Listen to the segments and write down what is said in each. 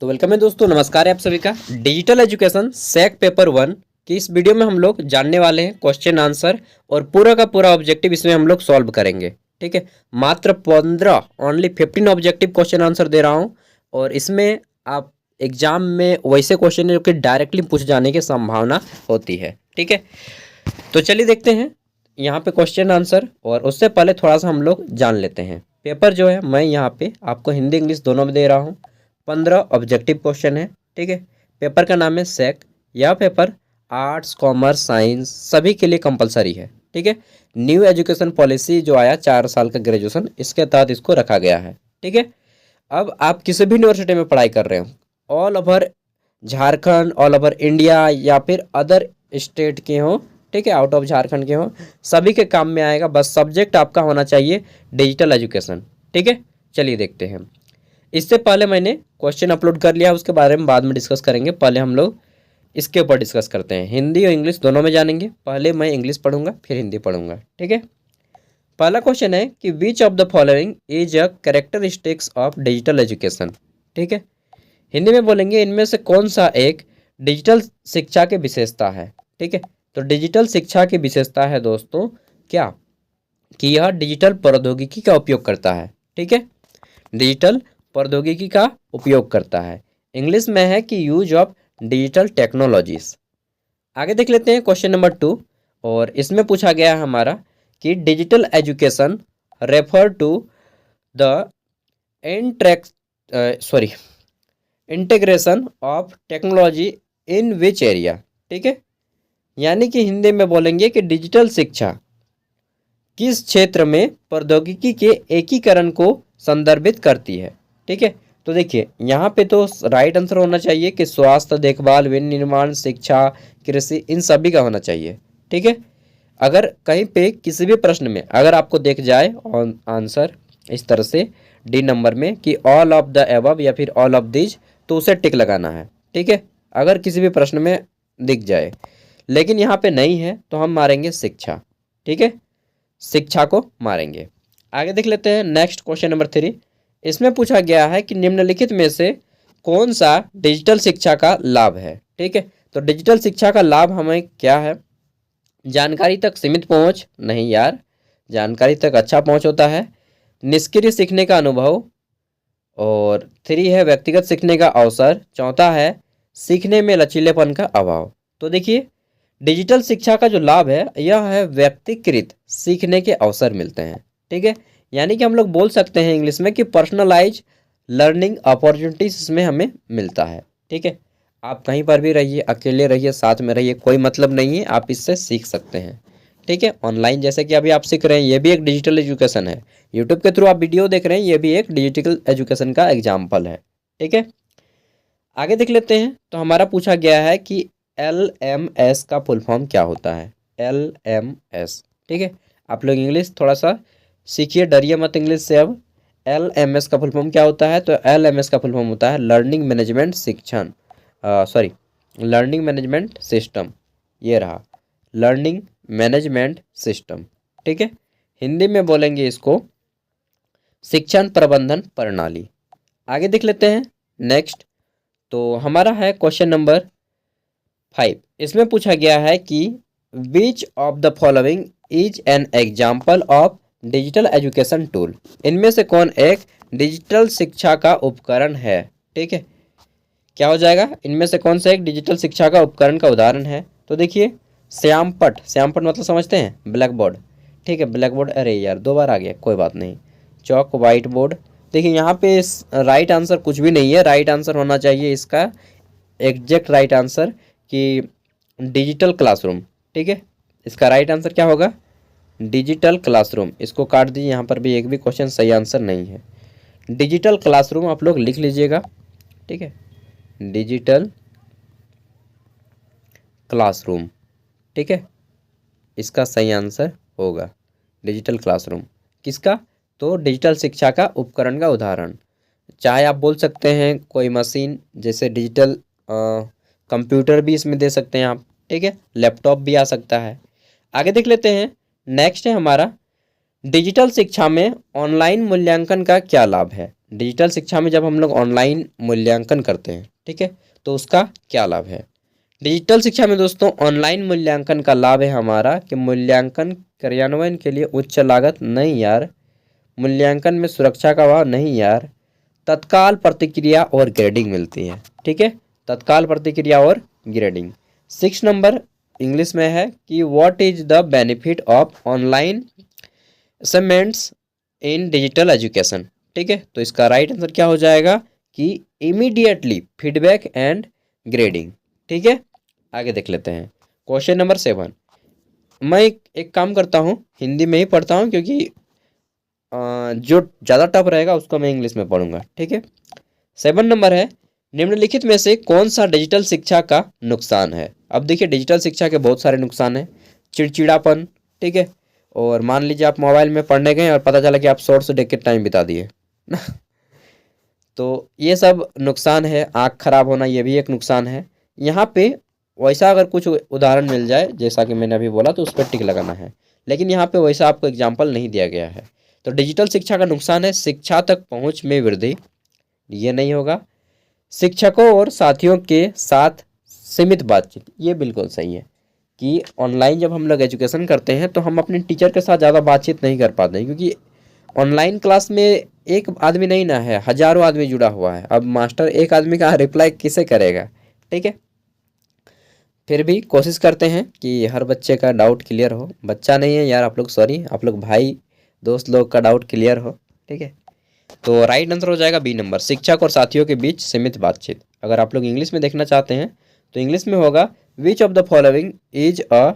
तो वेलकम है दोस्तों, नमस्कार है आप सभी का। डिजिटल एजुकेशन सेक पेपर 1 की इस वीडियो में हम लोग जानने वाले हैं क्वेश्चन आंसर और पूरा का पूरा ऑब्जेक्टिव इसमें हम लोग सॉल्व करेंगे। ठीक है, मात्र 15 ओनली 15 ऑब्जेक्टिव क्वेश्चन आंसर दे रहा हूँ और इसमें आप एग्जाम में वैसे क्वेश्चन जो कि डायरेक्टली पूछ जाने की संभावना होती है। ठीक है, तो चलिए देखते हैं यहाँ पे क्वेश्चन आंसर, और उससे पहले थोड़ा सा हम लोग जान लेते हैं। पेपर जो है मैं यहाँ पे आपको हिंदी इंग्लिश दोनों में दे रहा हूँ। 15 ऑब्जेक्टिव क्वेश्चन है। ठीक है, पेपर का नाम है सेक। यह पेपर आर्ट्स कॉमर्स साइंस सभी के लिए कंपलसरी है। ठीक है, न्यू एजुकेशन पॉलिसी जो आया 4 साल का ग्रेजुएशन, इसके तहत इसको रखा गया है। ठीक है, अब आप किसी भी यूनिवर्सिटी में पढ़ाई कर रहे हो, all over Jharkhand, all over India या फिर अदर स्टेट के हो, ठीक है, आउट ऑफ झारखंड के हो, सभी के काम में आएगा। बस सब्जेक्ट आपका होना चाहिए डिजिटल एजुकेशन। ठीक है, चलिए देखते हैं। इससे पहले मैंने क्वेश्चन अपलोड कर लिया, उसके बारे में बाद में डिस्कस करेंगे। पहले हम लोग इसके ऊपर डिस्कस करते हैं। हिंदी और इंग्लिश दोनों में जानेंगे। पहले मैं इंग्लिश पढ़ूंगा फिर हिंदी पढ़ूंगा। ठीक है, पहला क्वेश्चन है कि which of the following is a characteristics of digital education. ठीक है, हिंदी में बोलेंगे इनमें से कौन सा एक डिजिटल शिक्षा की विशेषता है। ठीक है, तो डिजिटल शिक्षा की विशेषता है दोस्तों क्या, कि यह डिजिटल प्रौद्योगिकी का उपयोग करता है। ठीक है, डिजिटल प्रौद्योगिकी का उपयोग करता है। इंग्लिश में है कि यूज ऑफ डिजिटल टेक्नोलॉजीज। आगे देख लेते हैं क्वेश्चन नंबर 2, और इसमें पूछा गया है हमारा कि digital education refer to the integration of technology in which area. ठीक है, यानी कि हिंदी में बोलेंगे कि डिजिटल शिक्षा किस क्षेत्र में प्रौद्योगिकी के एकीकरण को संदर्भित करती है। ठीक है, तो देखिए यहाँ पे तो राइट आंसर होना चाहिए कि स्वास्थ्य देखभाल, विनिर्माण, शिक्षा, कृषि, इन सभी का होना चाहिए। ठीक है, अगर कहीं पे किसी भी प्रश्न में अगर आपको देख जाए आंसर इस तरह से डी नंबर में कि ऑल ऑफ द एबव या फिर ऑल ऑफ दीज, तो उसे टिक लगाना है। ठीक है, अगर किसी भी प्रश्न में दिख जाए, लेकिन यहाँ पे नहीं है तो हम मारेंगे शिक्षा। ठीक है, शिक्षा को मारेंगे। आगे देख लेते हैं नेक्स्ट क्वेश्चन नंबर 3। इसमें पूछा गया है कि निम्नलिखित में से कौन सा डिजिटल शिक्षा का लाभ है। ठीक है, तो डिजिटल शिक्षा का लाभ हमें क्या है, जानकारी तक सीमित पहुंच, नहीं यार, जानकारी तक अच्छा पहुंच होता है। निष्क्रिय सीखने का अनुभव, और 3 है व्यक्तिगत सीखने का अवसर, चौथा है सीखने में लचीलेपन का अभाव। तो देखिए डिजिटल शिक्षा का जो लाभ है यह है व्यक्तिकृत सीखने के अवसर मिलते हैं। ठीक है, यानी कि हम लोग बोल सकते हैं इंग्लिश में कि पर्सनलाइज लर्निंग अपॉर्चुनिटीज इसमें हमें मिलता है। ठीक है, आप कहीं पर भी रहिए, अकेले रहिए, साथ में रहिए, कोई मतलब नहीं है, आप इससे सीख सकते हैं। ठीक है, ऑनलाइन जैसे कि अभी आप सीख रहे हैं, ये भी एक डिजिटल एजुकेशन है। यूट्यूब के थ्रू आप वीडियो देख रहे हैं, ये भी एक डिजिटल एजुकेशन का एग्जाम्पल है। ठीक है, आगे देख लेते हैं। तो हमारा पूछा गया है कि LMS का फुल फॉर्म क्या होता है। LMS, ठीक है, आप लोग इंग्लिश थोड़ा सा सीखिए, डरिए मत इंग्लिश से। अब LMS का फुल फॉर्म क्या होता है, तो LMS का फुल फॉर्म होता है लर्निंग मैनेजमेंट शिक्षण, लर्निंग मैनेजमेंट सिस्टम। ये रहा लर्निंग मैनेजमेंट सिस्टम। ठीक है, हिंदी में बोलेंगे इसको शिक्षण प्रबंधन प्रणाली। आगे देख लेते हैं नेक्स्ट। तो हमारा है क्वेश्चन नंबर 5। इसमें पूछा गया है कि which of the following is an example of digital education tool. इनमें से कौन एक डिजिटल शिक्षा का उपकरण है। ठीक है, क्या हो जाएगा, इनमें से कौन सा एक डिजिटल शिक्षा का उपकरण का उदाहरण है। तो देखिए श्यामपट, श्यामपट मतलब समझते हैं, ब्लैक बोर्ड। ठीक है, ब्लैक बोर्ड, अरे यार 2 बार आ गया, कोई बात नहीं। चौक, वाइट बोर्ड। देखिए यहाँ पे राइट आंसर कुछ भी नहीं है, राइट आंसर होना चाहिए इसका एग्जैक्ट राइट आंसर कि डिजिटल क्लासरूम। ठीक है, इसका राइट आंसर क्या होगा, डिजिटल क्लासरूम। इसको काट दीजिए, यहाँ पर भी एक भी क्वेश्चन सही आंसर नहीं है। डिजिटल क्लासरूम आप लोग लिख लीजिएगा। ठीक है, डिजिटल क्लासरूम। ठीक है, इसका सही आंसर होगा डिजिटल क्लासरूम। किसका, तो डिजिटल शिक्षा का उपकरण का उदाहरण। चाहे आप बोल सकते हैं कोई मशीन, जैसे डिजिटल कंप्यूटर भी इसमें दे सकते हैं आप। ठीक है, लैपटॉप भी आ सकता है। आगे देख लेते हैं नेक्स्ट है हमारा डिजिटल शिक्षा में ऑनलाइन मूल्यांकन का क्या लाभ है? डिजिटल शिक्षा में जब हम लोग ऑनलाइन मूल्यांकन करते हैं, ठीक है, तो उसका क्या लाभ है? डिजिटल शिक्षा में दोस्तों ऑनलाइन मूल्यांकन का लाभ है हमारा कि मूल्यांकन क्रियान्वयन के लिए उच्च लागत नहीं यार, मूल्यांकन में सुरक्षा का अभाव नहीं यार, तत्काल प्रतिक्रिया और ग्रेडिंग मिलती है, ठीक है, तत्काल प्रतिक्रिया और ग्रेडिंग। 6 नंबर इंग्लिश में है कि what is the benefit of online assessments in digital education, ठीक है, तो इसका राइट आंसर क्या हो जाएगा कि इमीडिएटली फीडबैक एंड ग्रेडिंग, ठीक है। आगे देख लेते हैं क्वेश्चन नंबर 7। मैं एक काम करता हूँ, हिंदी में ही पढ़ता हूँ क्योंकि जो ज़्यादा टफ रहेगा उसको मैं इंग्लिश में पढ़ूंगा, ठीक है। 7 नंबर है, निम्नलिखित में से कौन सा डिजिटल शिक्षा का नुकसान है? अब देखिए डिजिटल शिक्षा के बहुत सारे नुकसान हैं। चिड़चिड़ापन, ठीक है, और मान लीजिए आप मोबाइल में पढ़ने गए और पता चला कि आप शॉर्ट्स देख के टाइम बिता दिए तो ये सब नुकसान है। आँख खराब होना ये भी एक नुकसान है। यहाँ पे वैसा अगर कुछ उदाहरण मिल जाए जैसा कि मैंने अभी बोला तो उस पर टिक लगाना है, लेकिन यहाँ पे वैसा आपको एग्जाम्पल नहीं दिया गया है। तो डिजिटल शिक्षा का नुकसान है शिक्षा तक पहुँच में वृद्धि, ये नहीं होगा। शिक्षकों और साथियों के साथ सीमित बातचीत, ये बिल्कुल सही है कि ऑनलाइन जब हम लोग एजुकेशन करते हैं तो हम अपने टीचर के साथ ज़्यादा बातचीत नहीं कर पाते हैं, क्योंकि ऑनलाइन क्लास में एक आदमी नहीं ना है, हजारों आदमी जुड़ा हुआ है। अब मास्टर एक आदमी का रिप्लाई किसे करेगा, ठीक है। फिर भी कोशिश करते हैं कि हर बच्चे का डाउट क्लियर हो। बच्चा नहीं है यार आप लोग, सॉरी, आप लोग भाई दोस्त लोग का डाउट क्लियर हो, ठीक है। तो राइट आंसर हो जाएगा बी नंबर, शिक्षक और साथियों के बीच सीमित बातचीत। अगर आप लोग इंग्लिश में देखना चाहते हैं तो इंग्लिश में होगा विच of the following is a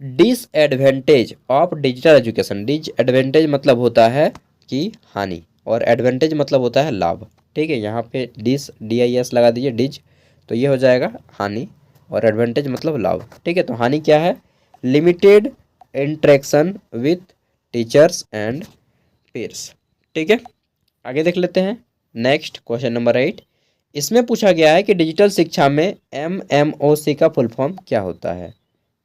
disadvantage of digital education. Disadvantage मतलब होता है कि हानि, और एडवांटेज मतलब होता है लाभ, ठीक है। यहाँ पे DIS लगा दीजिए, डिज, तो ये हो जाएगा हानि, और एडवांटेज मतलब लाभ, ठीक है। तो हानि क्या है? Limited interaction with teachers and pairs, ठीक है। आगे देख लेते हैं नेक्स्ट क्वेश्चन नंबर 8। इसमें पूछा गया है कि डिजिटल शिक्षा में MMOC का फुल फॉर्म क्या होता है,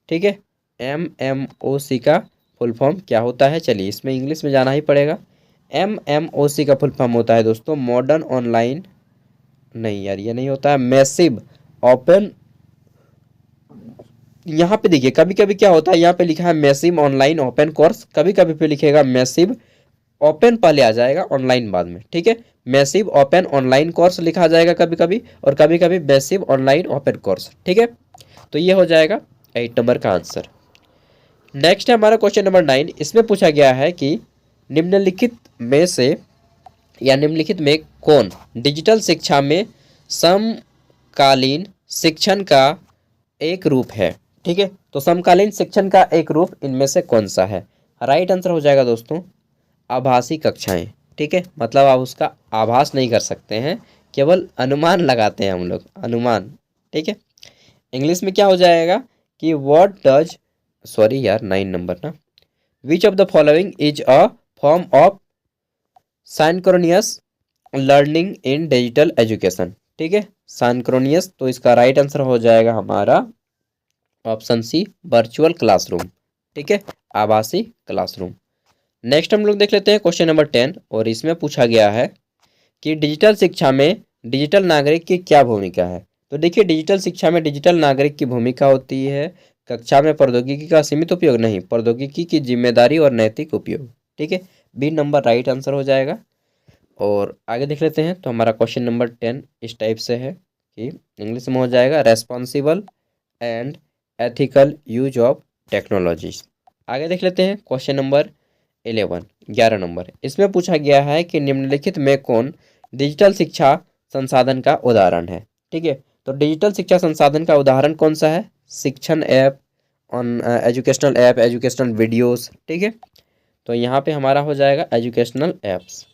ठीक है। MMOC का फुल फॉर्म क्या होता है? चलिए इसमें इंग्लिश में जाना ही पड़ेगा। MMOC का फुल फॉर्म होता है दोस्तों मॉडर्न ऑनलाइन, नहीं यार ये नहीं होता है, मैसिव ओपन। यहाँ पे देखिए कभी कभी क्या होता है, यहाँ पे लिखा है मैसिव ऑनलाइन ओपन कोर्स, कभी कभी पे लिखेगा मैसिव ओपन पहले आ जाएगा ऑनलाइन बाद में, ठीक है। मैसिव ओपन ऑनलाइन कोर्स लिखा जाएगा कभी कभी, और कभी कभी मैसिव ऑनलाइन ओपन कोर्स, ठीक है। तो ये हो जाएगा 8 नंबर का आंसर। नेक्स्ट है हमारा क्वेश्चन नंबर 9। इसमें पूछा गया है कि निम्नलिखित में से या निम्नलिखित में कौन डिजिटल शिक्षा में समकालीन शिक्षण का एक रूप है, ठीक है। तो समकालीन शिक्षण का एक रूप इनमें से कौन सा है? राइट आंसर हो जाएगा दोस्तों आभासी कक्षाएं, ठीक है। मतलब आप उसका आभास नहीं कर सकते हैं, केवल अनुमान लगाते हैं हम लोग, अनुमान, ठीक है। इंग्लिश में क्या हो जाएगा कि व्हाट डज, सॉरी यार 9 नंबर ना, which of the following is a form of synchronous learning in digital education, ठीक है। साइंक्रोनियस, तो इसका राइट आंसर हो जाएगा हमारा ऑप्शन सी वर्चुअल क्लासरूम, ठीक है, आभासी क्लासरूम। नेक्स्ट हम लोग देख लेते हैं क्वेश्चन नंबर 10, और इसमें पूछा गया है कि डिजिटल शिक्षा में डिजिटल नागरिक की क्या भूमिका है? तो देखिए डिजिटल शिक्षा में डिजिटल नागरिक की भूमिका होती है कक्षा में प्रौद्योगिकी का सीमित उपयोग नहीं, प्रौद्योगिकी की जिम्मेदारी और नैतिक उपयोग, ठीक है। बी नंबर राइट आंसर हो जाएगा। और आगे देख लेते हैं तो हमारा क्वेश्चन नंबर 10 इस टाइप से है कि इंग्लिश में हो जाएगा responsible and ethical use of technologies. आगे देख लेते हैं क्वेश्चन नंबर 11 नंबर। इसमें पूछा गया है कि निम्नलिखित में कौन डिजिटल शिक्षा संसाधन का उदाहरण है, ठीक है। तो डिजिटल शिक्षा संसाधन का उदाहरण कौन सा है? शिक्षण app, on educational app, educational videos, ठीक है। तो यहाँ पे हमारा हो जाएगा educational apps.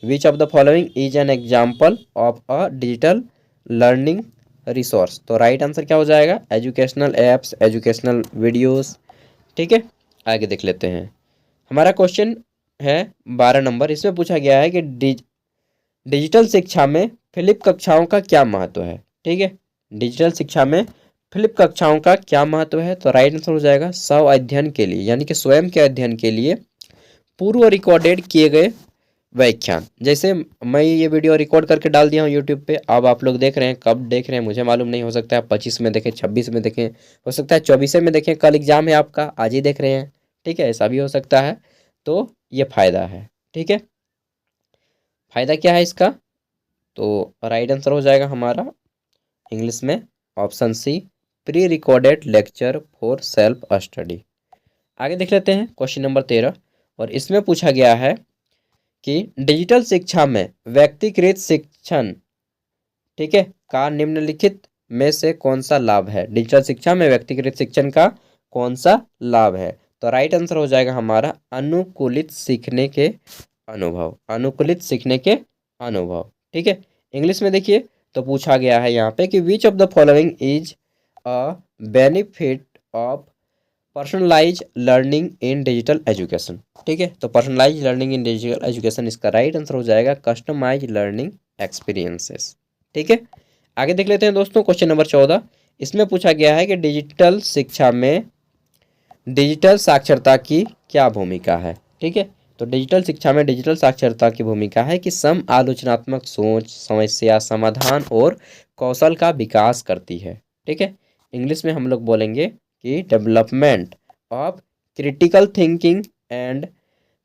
Which of the following is an example of a digital learning resource? तो राइट आंसर क्या हो जाएगा? एजुकेशनल ऐप्स, एजुकेशनल वीडियोस, ठीक है। आगे देख लेते हैं हमारा क्वेश्चन है 12 नंबर। इसमें पूछा गया है कि डिजिटल शिक्षा में फ्लिप कक्षाओं का क्या महत्व है, ठीक है। डिजिटल शिक्षा में फ्लिप कक्षाओं का क्या महत्व है? तो राइट आंसर हो जाएगा स्व अध्ययन के लिए, यानी कि स्वयं के अध्ययन के लिए पूर्व रिकॉर्डेड किए गए व्याख्यान। जैसे मैं ये वीडियो रिकॉर्ड करके डाल दिया हूँ यूट्यूब पे, अब आप लोग देख रहे हैं, कब देख रहे हैं मुझे मालूम नहीं, हो सकता है 25 में देखें, 26 में देखें, हो सकता है 24 में देखें, कल एग्जाम है आपका, आज ही देख रहे हैं, ठीक है, ऐसा भी हो सकता है। तो ये फ़ायदा है, ठीक है। फ़ायदा क्या है इसका? तो राइट आंसर हो जाएगा हमारा इंग्लिश में option C, pre recorded lecture for self study. आगे देख लेते हैं क्वेश्चन नंबर 13, और इसमें पूछा गया है कि डिजिटल शिक्षा में व्यक्तिगत शिक्षण, ठीक है, का निम्नलिखित में से कौन सा लाभ है? डिजिटल शिक्षा में व्यक्तिगत शिक्षण का कौन सा लाभ है? तो राइट आंसर हो जाएगा हमारा अनुकूलित सीखने के अनुभव, अनुकूलित सीखने के अनुभव, ठीक है। इंग्लिश में देखिए, तो पूछा गया है यहाँ पे कि which of the following is a benefit of personalize learning in digital education, ठीक है। तो personalize learning in digital education, इसका राइट आंसर हो जाएगा कस्टमाइज लर्निंग एक्सपीरियंसेस, ठीक है। आगे देख लेते हैं दोस्तों क्वेश्चन नंबर 14, इसमें पूछा गया है कि डिजिटल शिक्षा में डिजिटल साक्षरता की क्या भूमिका है, ठीक है। तो डिजिटल शिक्षा में डिजिटल साक्षरता की भूमिका है कि सम आलोचनात्मक सोच, समस्या समाधान और कौशल का विकास करती है, ठीक है। इंग्लिश में हम लोग बोलेंगे कि development of critical thinking and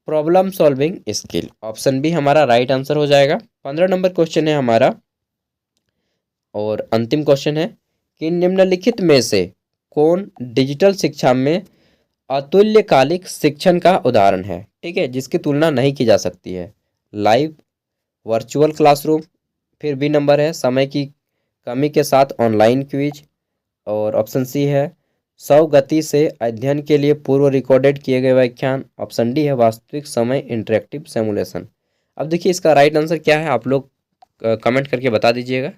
problem solving skill. Option B हमारा राइट आंसर हो जाएगा। 15 नंबर क्वेश्चन है हमारा, और अंतिम क्वेश्चन है कि निम्नलिखित में से कौन डिजिटल शिक्षा में अतुल्यकालिक शिक्षण का उदाहरण है, ठीक है, जिसकी तुलना नहीं की जा सकती है? लाइव, वर्चुअल क्लासरूम, फिर बी नंबर है समय की कमी के साथ ऑनलाइन क्विज, और ऑप्शन सी है सौ गति से अध्ययन के लिए पूर्व रिकॉर्डेड किए गए व्याख्यान, ऑप्शन डी है वास्तविक समय इंटरेक्टिव सिमुलेशन। अब देखिए इसका राइट आंसर क्या है, आप लोग कमेंट करके बता दीजिएगा।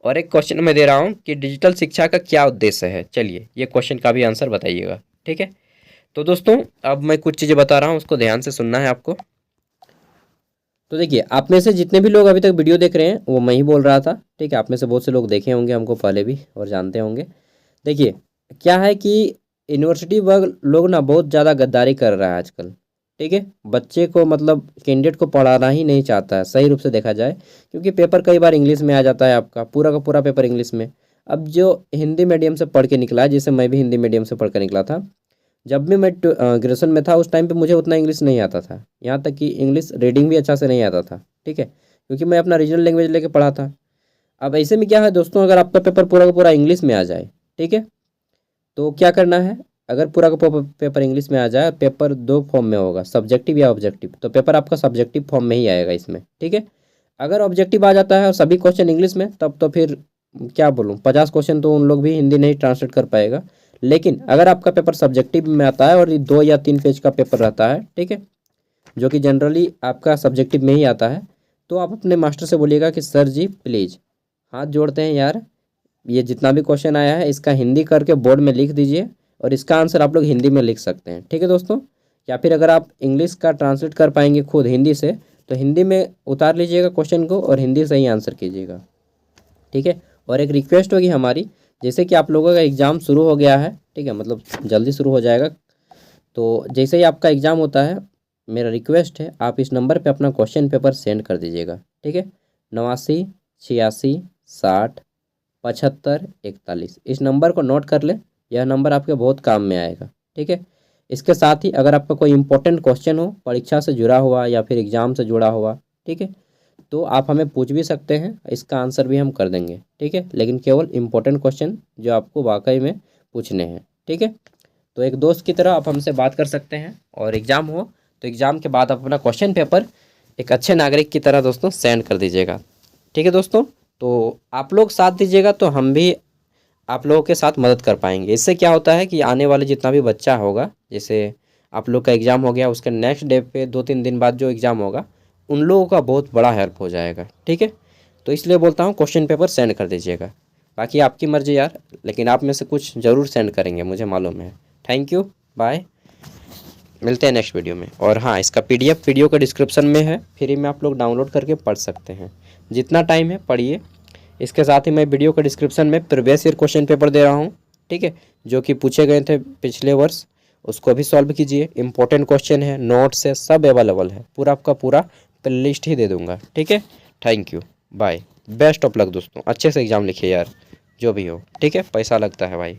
और एक क्वेश्चन मैं दे रहा हूँ कि डिजिटल शिक्षा का क्या उद्देश्य है, चलिए ये क्वेश्चन का भी आंसर बताइएगा, ठीक है। तो दोस्तों अब मैं कुछ चीज़ें बता रहा हूँ, उसको ध्यान से सुनना है आपको। तो देखिए, आप में से जितने भी लोग अभी तक वीडियो देख रहे हैं वो मैं ही बोल रहा था, ठीक है। आप में से बहुत से लोग देखे होंगे हमको पहले भी और जानते होंगे। देखिए क्या है कि यूनिवर्सिटी वर्ग लोग ना बहुत ज़्यादा गद्दारी कर रहा है आजकल, ठीक है। बच्चे को मतलब कैंडिडेट को पढ़ाना ही नहीं चाहता है सही रूप से देखा जाए, क्योंकि पेपर कई बार इंग्लिश में आ जाता है, आपका पूरा का पूरा पेपर इंग्लिश में। अब जो हिंदी मीडियम से पढ़ के निकला है, जैसे मैं भी हिंदी मीडियम से पढ़ कर निकला था, जब भी मैं ग्रेजुएशन में था उस टाइम पे मुझे उतना इंग्लिश नहीं आता था, यहाँ तक कि इंग्लिश रीडिंग भी अच्छा से नहीं आता था, ठीक है, क्योंकि मैं अपना रीजनल लैंग्वेज लेके पढ़ा था। अब ऐसे में क्या है दोस्तों, अगर आपका पेपर पूरा का पूरा इंग्लिश में आ जाए, ठीक है, तो क्या करना है, अगर पूरा का पेपर इंग्लिश में आ जाए, पेपर दो फॉर्म में होगा, सब्जेक्टिव या ऑब्जेक्टिव, तो पेपर आपका सब्जेक्टिव फॉर्म में ही आएगा इसमें, ठीक है। अगर ऑब्जेक्टिव आ जाता है और सभी क्वेश्चन इंग्लिश में, तब तो फिर क्या बोलूँ, 50 क्वेश्चन तो उन लोग भी हिंदी नहीं ट्रांसलेट कर पाएगा। लेकिन अगर आपका पेपर सब्जेक्टिव में आता है और 2 या 3 पेज का पेपर रहता है, ठीक है, जो कि जनरली आपका सब्जेक्टिव में ही आता है, तो आप अपने मास्टर से बोलिएगा कि सर जी प्लीज़ हाथ जोड़ते हैं यार, ये जितना भी क्वेश्चन आया है इसका हिंदी करके बोर्ड में लिख दीजिए, और इसका आंसर आप लोग हिंदी में लिख सकते हैं, ठीक है दोस्तों। या फिर अगर आप इंग्लिश का ट्रांसलेट कर पाएंगे खुद हिंदी से, तो हिंदी में उतार लीजिएगा क्वेश्चन को और हिंदी से ही आंसर कीजिएगा, ठीक है। और एक रिक्वेस्ट होगी हमारी, जैसे कि आप लोगों का एग्ज़ाम शुरू हो गया है, ठीक है, मतलब जल्दी शुरू हो जाएगा, तो जैसे ही आपका एग्ज़ाम होता है, मेरा रिक्वेस्ट है आप इस नंबर पे अपना क्वेश्चन पेपर सेंड कर दीजिएगा, ठीक है। 89 86 60 75 41, इस नंबर को नोट कर ले, यह नंबर आपके बहुत काम में आएगा, ठीक है। इसके साथ ही अगर आपका कोई इंपॉर्टेंट क्वेश्चन हो परीक्षा से जुड़ा हुआ या फिर एग्ज़ाम से जुड़ा हुआ, ठीक है, तो आप हमें पूछ भी सकते हैं, इसका आंसर भी हम कर देंगे, ठीक है, लेकिन केवल इंपॉर्टेंट क्वेश्चन जो आपको वाकई में पूछने हैं, ठीक है। तो एक दोस्त की तरह आप हमसे बात कर सकते हैं, और एग्ज़ाम हो तो एग्ज़ाम के बाद आप अपना क्वेश्चन पेपर एक अच्छे नागरिक की तरह दोस्तों सेंड कर दीजिएगा, ठीक है दोस्तों। तो आप लोग साथ दीजिएगा तो हम भी आप लोगों के साथ मदद कर पाएंगे। इससे क्या होता है कि आने वाले जितना भी बच्चा होगा, जैसे आप लोग का एग्ज़ाम हो गया, उसके नेक्स्ट डे पे 2-3 दिन बाद जो एग्ज़ाम होगा, उन लोगों का बहुत बड़ा हेल्प हो जाएगा, ठीक है। तो इसलिए बोलता हूँ क्वेश्चन पेपर सेंड कर दीजिएगा, बाकी आपकी मर्ज़ी यार, लेकिन आप में से कुछ ज़रूर सेंड करेंगे, मुझे मालूम है। थैंक यू, बाय, मिलते हैं नेक्स्ट वीडियो में। और हाँ, इसका PDF वीडियो का डिस्क्रिप्शन में है, फ्री में आप लोग डाउनलोड करके पढ़ सकते हैं, जितना टाइम है पढ़िए। इसके साथ ही मैं वीडियो का डिस्क्रिप्शन में प्रीवियस ईयर क्वेश्चन पेपर दे रहा हूँ, ठीक है, जो कि पूछे गए थे पिछले वर्ष, उसको भी सॉल्व कीजिए। इंपॉर्टेंट क्वेश्चन है, नोट्स है, सब अवेलेबल है, पूरा आपका पूरा प्ले लिस्ट ही दे दूंगा। ठीक है, thank you, bye, best of luck दोस्तों। अच्छे से एग्जाम लिखिए यार, जो भी हो। ठीक है, पैसा लगता है भाई।